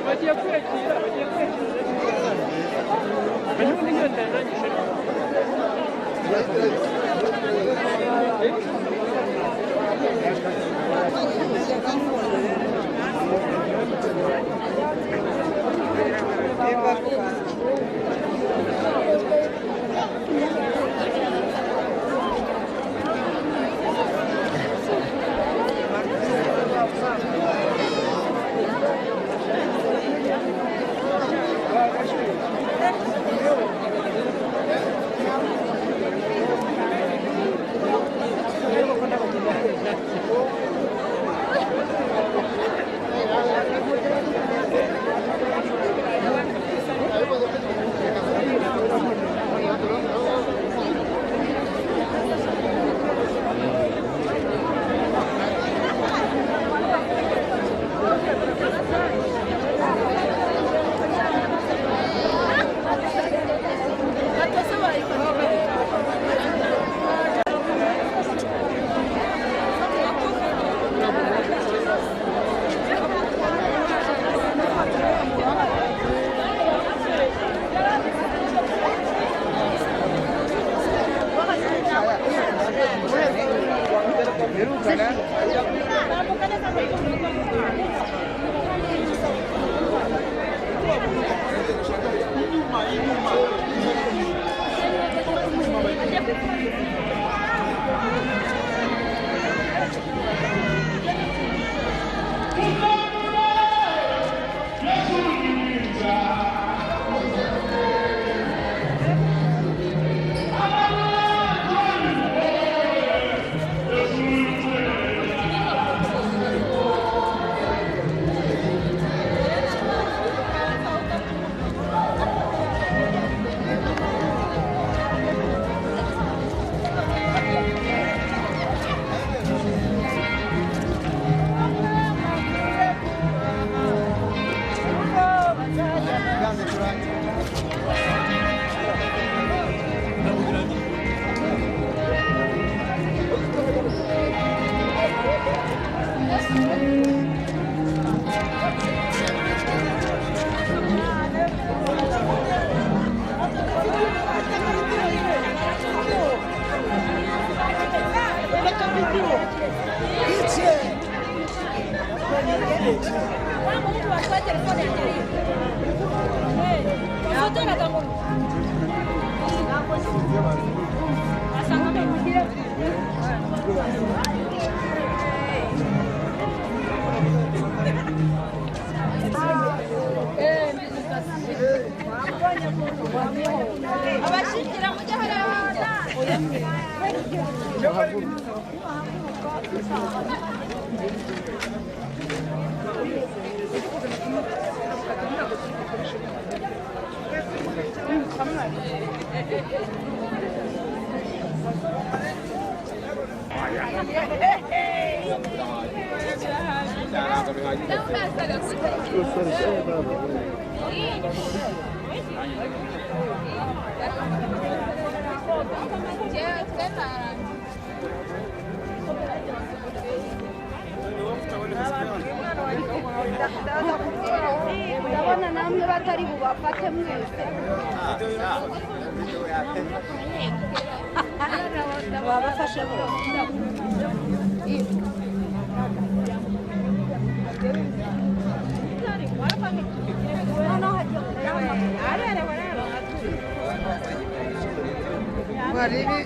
bagiye kwiyakira hanyuma undi nyota yarangije ndabona namwe batari bubafate mwese babafashe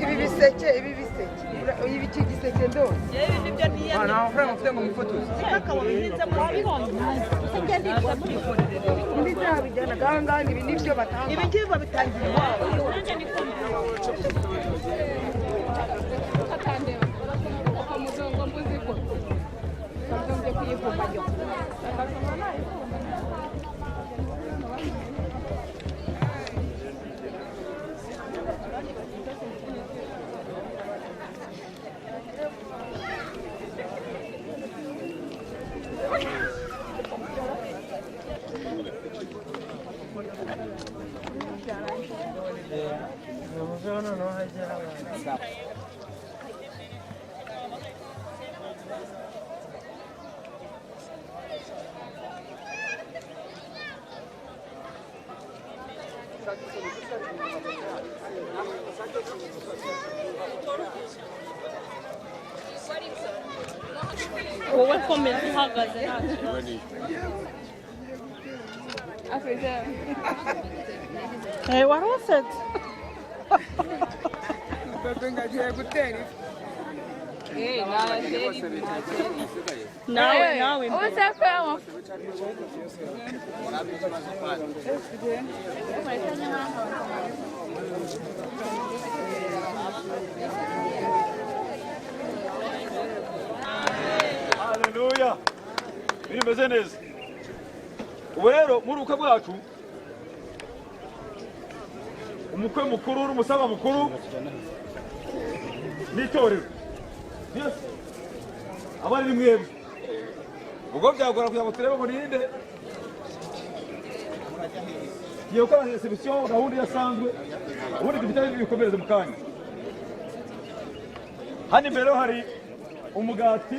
ibi biseke iki giseke ndose nta mafaranga mfite ngo mwifotoze ntibizabijyana ahangaha ibi nibyo batanga ibi ngibi babitangira iwabo wowe komeza uhagaze nta kibazo wari usetse nawe Haleluya. Bimeze neza. Ubu rero muri uko bwacu umukwe mukuru n'umusaba mukuru n'itorero. Yes. Abari ni mwebwe. Ubwo byagora kugira ngo turebe ngo ninde. Iyo kwa reception gahunda yasanzwe. Ubundi dufite ibikomereze mu kanya. Hano imbere hari umugati.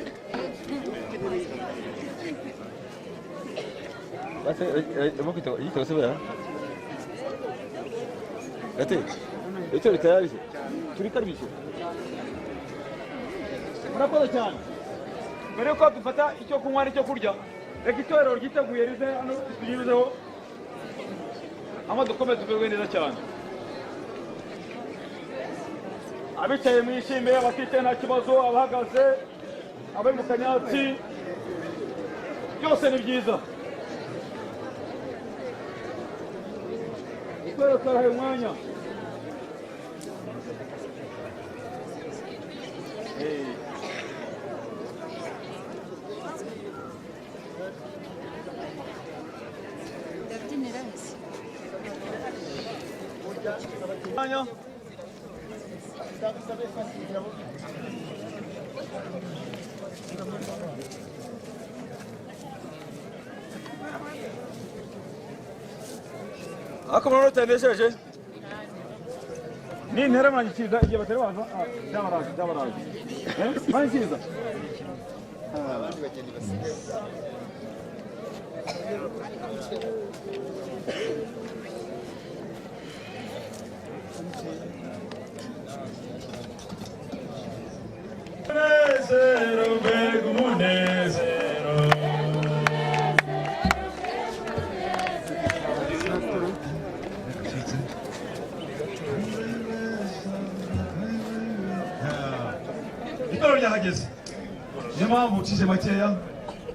Bate, mokito, yito sebera. Ate. Icyo bitayari. Turi karibisho. Murakoze cyane. Mbere yuko dufata icyo kunywa n'icyo kurya, reka itorero ryiteguye rize hano tuyibezeho. Amadukomeze tubewe neza cyane. Abicaye mwishime, abafite nta kibazo, abahagaze, abari mu kanyatsi, byose ni byiza. Itorero turahaye umwanya. Akamaro tanesheje ni ntera manyikiza igihe batari baza byabaraje manyikiza Munezero mbega umunezero itorero ryahageze niyo mpamvu ucije makeya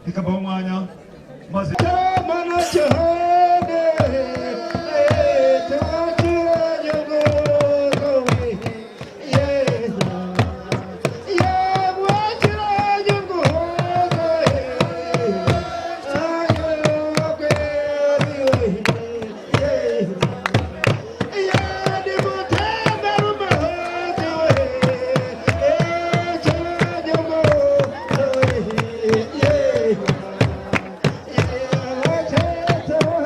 rikabaho umwanya maze Yeah.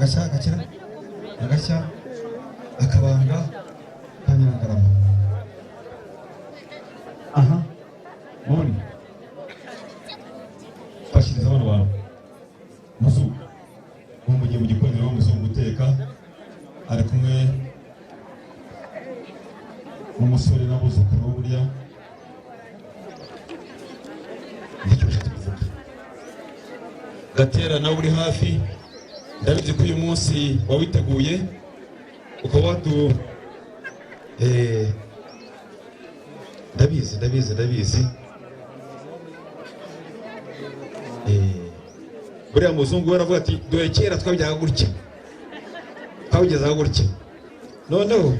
agashya agakira agashya akabanga ka Nyirangarama. Aha mubona fashyiriza abana bawe muzungu mugiye mu gikoni rero muzungu guteka ari kumwe n'umusore n'abuzukuru burya nicyo tuvuga. Gatera nawe uri hafi, ndabizi ko uyu munsi wawiteguye ukaba ndabizi buriya muzungu we aravuga ati dore kera twabyaga gutya twawugezaho gutya, noneho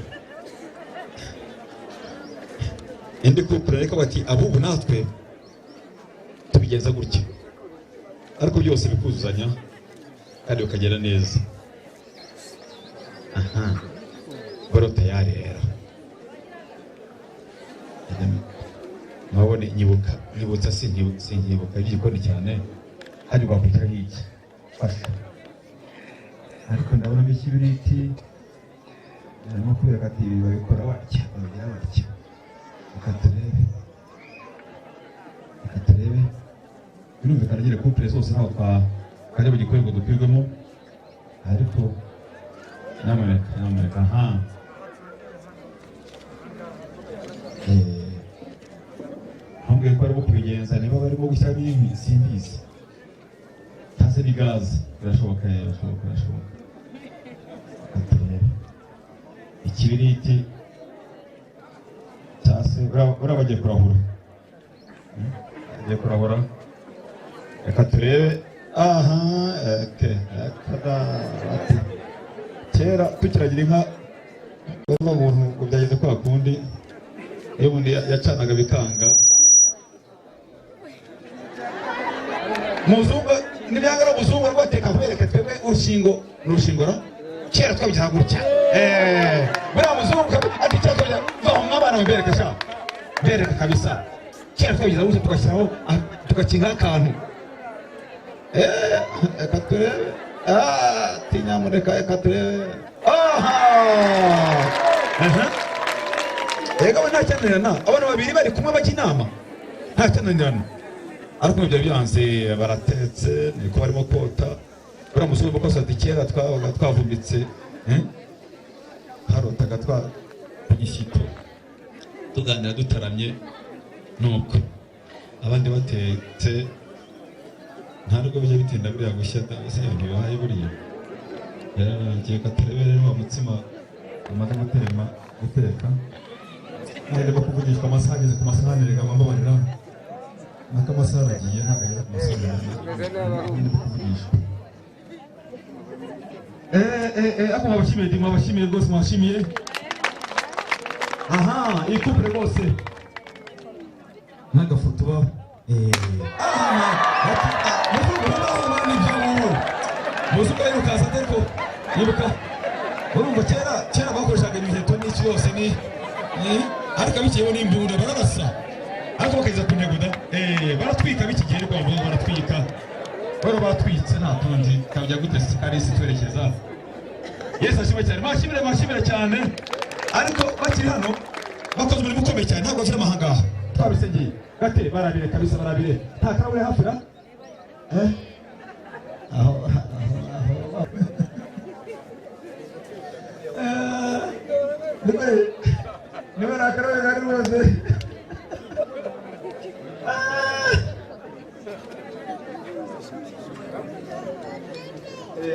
indi couple ariko bati abubu natwe tubigenza gutya, ariko byose bikuzuzanya kandi ukagera neza. Aha baro tayari rero mabone nyibutsa sinyibuka igikoni cyane ari bakurikira iki fasha, ariko ndabona ikibiriti arimo kubera ati ibi babikora batya bagira batya. Reka turebe birumvikana nyine couple zose ntaho twakajya mu gikoni ngo dupirwemo, ariko nyamuneka aha ntambwiye ko barimo kubigenza, niba barimo gushyiramo inkwi simbizi, ntaze ni gaze, birashoboka. Ikibiriti cyase uriya bagiye kurahura, reka turebe. Aha kera tukiragira inka bava muntu ngo byageze kwa kundi iyo umuntu yacanaga bikanga. Muzungu nibyangara muzungu rwateka kubereka twebwe urushingora kera twabyaha gutya. Buriya muzungu ati kera twabyaha vaho nk'abana babereka sha bereka kabisa kera twabyaha gutya tugashyiraho tugakinga akantu. Reka turebe tinyamureka reka turebe. Ega we ntacyananirana, abana babiri bari kumwe bajya inama ntacyananirana, ariko ibyo byanze baratetse niko barimo kota. Buriya muzungu ko ati kera twabaga twavumbitse harotaga twagishyito tuganira dutaramye, nuko abandi batetse nta nubwo bijya bitinda buriya gushya se ntibibaye buriya yararangiye. Katurebe rero wa mutsima amaze guteka nireba kuvugishwa amasaha ageze ku masahani, rega mbabarira nako amasaha agiye ntabwo agera ku masahani kuvugishwa. Ako mwabashimiye rwose mwashimiye. Aha iyi couple rwose n'agafoto baba muzuka yirukaza ariko yibuka urumva kera bakoreshaga imiheto n'iki yose ariko bikiyeho n'imbunda bararasa ariko bakageza ku ntego da baratwika bikigiye rwa mvuga baratwika baratwitse nta tundi kabya gute Kalisi twerekeza. Yesu ashimwe cyane, mwashimire cyane, ariko bakiri hano bakoze umurimo ukomeye cyane ntabwo bafite amahanga aha twabisengeye. Gate barabire kabisa, barabire nta kabure hafura aho niba nakarabe gari rwose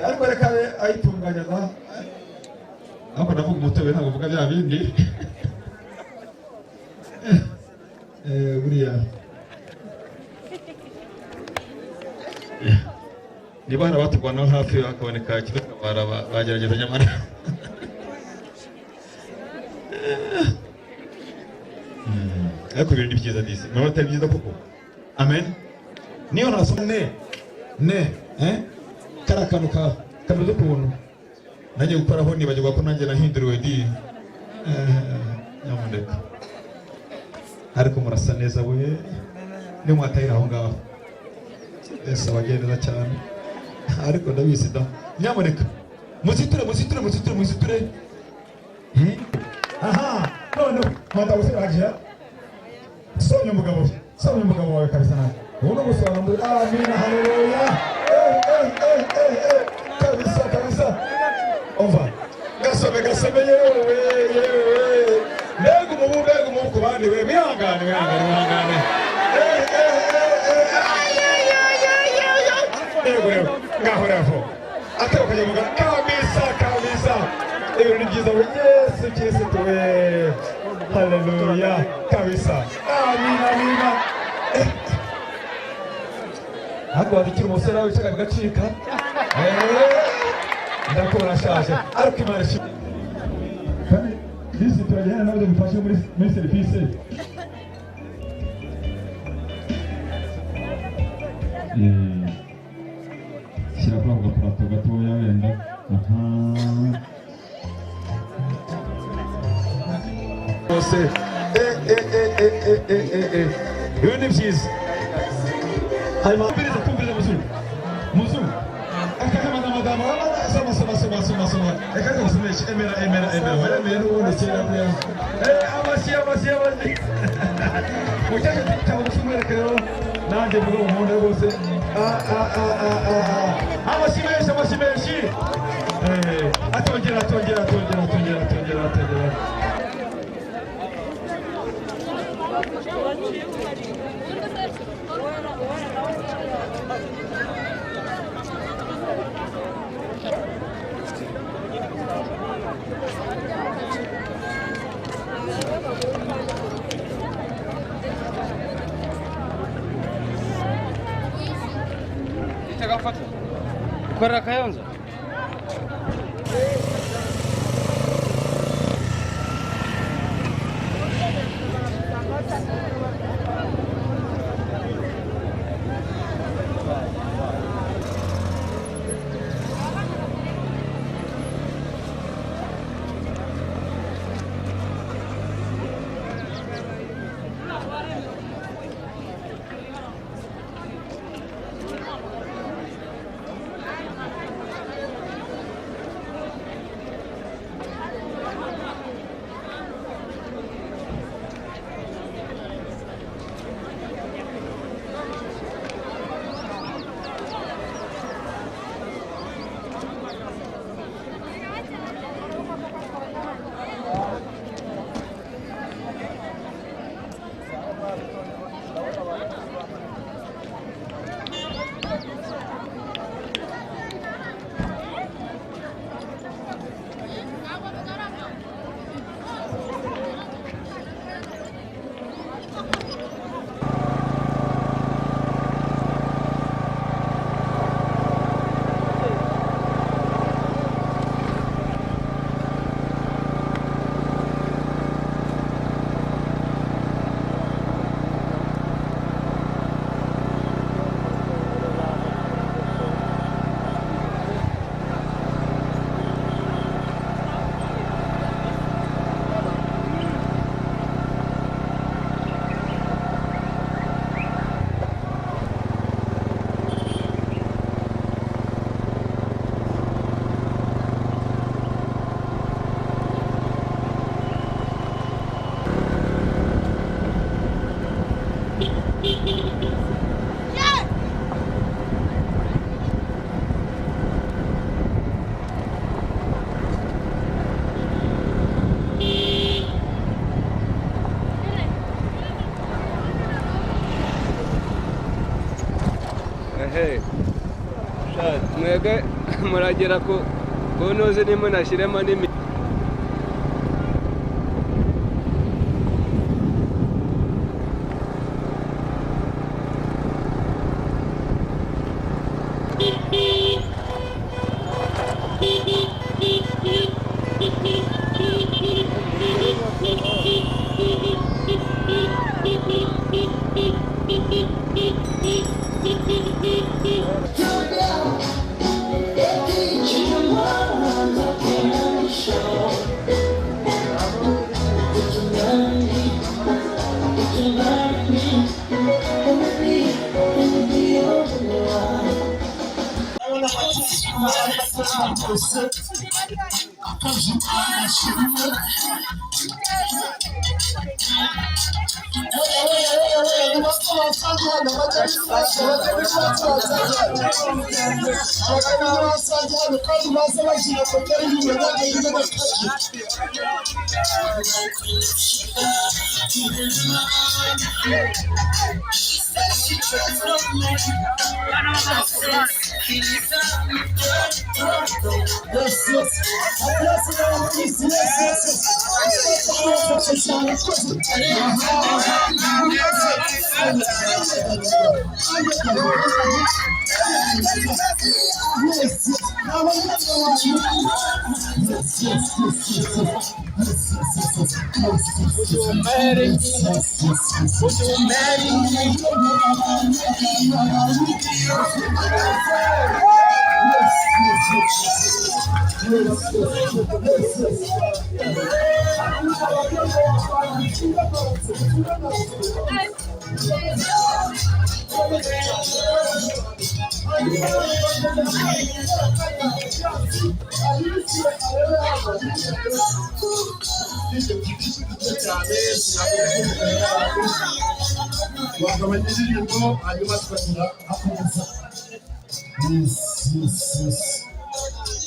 ariko reka ayitunganya ariko ndavuga umutobe ntabwo uvuga bya bindi buriya niba hari abaturwanaho hafi hakaboneka ikidutabara bagerageza nyamara ariko ibintu ni byiza disi niba atari byiza koko. Amen. Niyo nasoma kari akantu kameze ukuntu nanjye gukoraho nibagirwa ko nanjye nahinduriwe di nyamuneka, ariko murasa neza we ni mwatahira aho ngaho ese abagendera cyane, ariko ndabizi da nyamuneka muziture. Aha, none manda gusiragira. Sonye umugabo wawe kabisa nawe. Uno gusaba ngo amina haleluya. Kabisa. Ova. Gasome yewe. Mbega umubu ku bandi we mihangane. Ngaho rafo. Ateo kajya muga kabisa. Ibintu ni byiza we Yesu Kristo we. Haleluya. Kabisa. Amina. Hako wadikira umusore wawe cyangwa bigacika. Ndakora shaje. Ariko Imana shi. Kandi disi turajyana nabyo mufashe muri service. Shyira kwa gaparato gatoya wenda. Bose ibi ni byiza. Hanyuma kumviriza muzungu akakamagambo soma ekaza gusomesha emera waremeye n'ubundi kera kuya amashyi mucyashye cyangwa gusumwereka rero nanjye mvuga umuntu rwose amashyi menshi atongera Ukorera Kayonza? mwege muragera ku ntuzi nimwe nashyiremo n'imi Show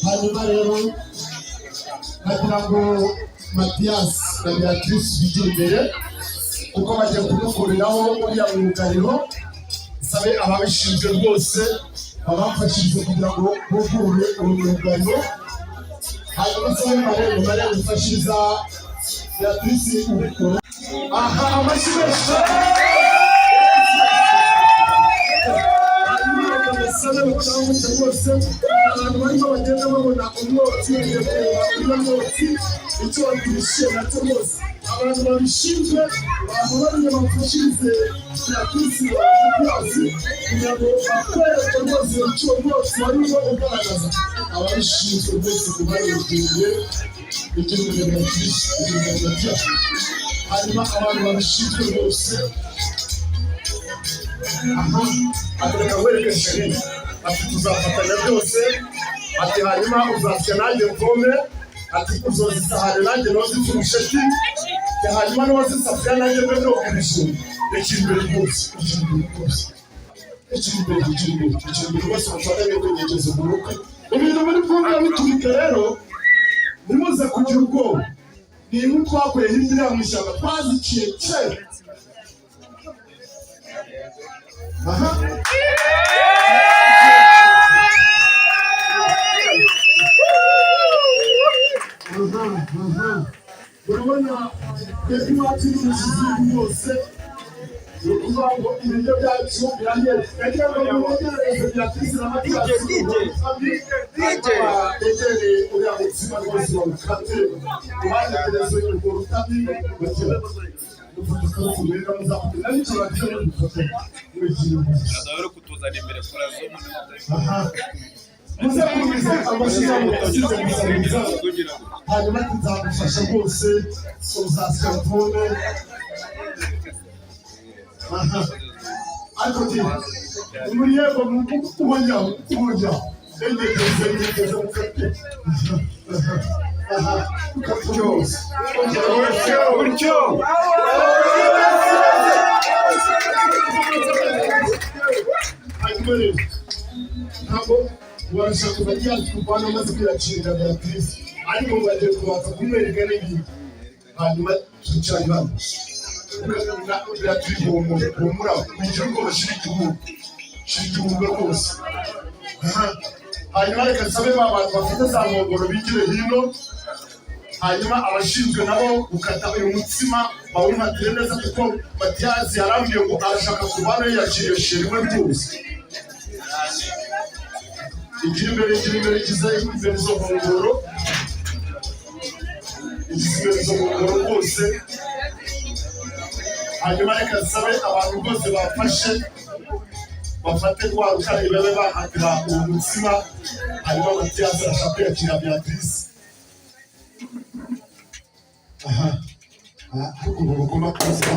hanyuma rero nagira ngo Mathias na Beatrice bigira imbere kuko bagiye kumukuriraho uriya myugariro. Sabe ababishinzwe rwose babafashije kugira ngo bugurure uyu myugariro. Hanyuma sabe Marere bifashiriza Beatrice ubikora. Aha amashyi menshi abantu barimo bagenda babona umwotsi icyo babishije nacyo rwose abantu babishinzwe bamubariye bafashirize Beatrice Mathias kugira ngo bakwereke rwose icyo mwotsi barimo ugaragaza ababishinzwe rwose kubarengeye igihugu Beatrice Mathias. Hanyuma abantu babishinzwe rwose atureka wereke Sherine ati tuzafatanya byose ati hanyuma uzasya nanjye mvome ati uzozisahane nanjye nozipfurusheti hanyuma nozisafuriya nanjye mbe noga ibijumba rekira imbere rwose rekira imbere rwose mufatanye kwegereza umuruka ibintu muri bwumva biturika rero ntimuze kugira ubwoba ni inkwi twakuye hirya mu ishyamba twaziciye kera. Aha urabona twebwe iwacu n'umusizi yose ni ukuvuga ngo ibiryo byacu birahera yagira ngo mugerageze Beatrice na Mathias begereye uriya mutsima rwose bawukate ubanyegereze urwo rutabi bagira dufata akaruhuririra muzakugenda n'icyo bagira dufata Adoro kutuzana imbere kora zomo muzakubize amashyiga mutasize musabiriza hanyuma tuzagufasha rwose uzasya mvune. ariko muri yego ubonye engegeze mukate ukabyose buryo hanyuma rero ntabwo barashaka Mathias kuvana amaze kwiyakirira Beatrice ariko bagiye kubanza kumwereka n'ibintu hanyuma twicara hano Beatrice humura kugira ngo bashire igihugu rwose. Hanyuma reka nsabe ba bantu bafite za nkongoro bigire hino hanyuma abashinzwe nabo gukata uyu mutsima bawuhatire neza kuko Mathias yarambwiye ngo arashaka kubana yakiriye Sherine rwose. igira imbere igize imbere zo nkongoro rwose. hanyuma reka nsabe abantu bose bafashe bafate rwa rutare babe bahatira uwo mutsima hanyuma Mathias arashaka kwiyakira Beatrice. ariko ubu bugomba kuza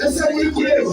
ese muri kureba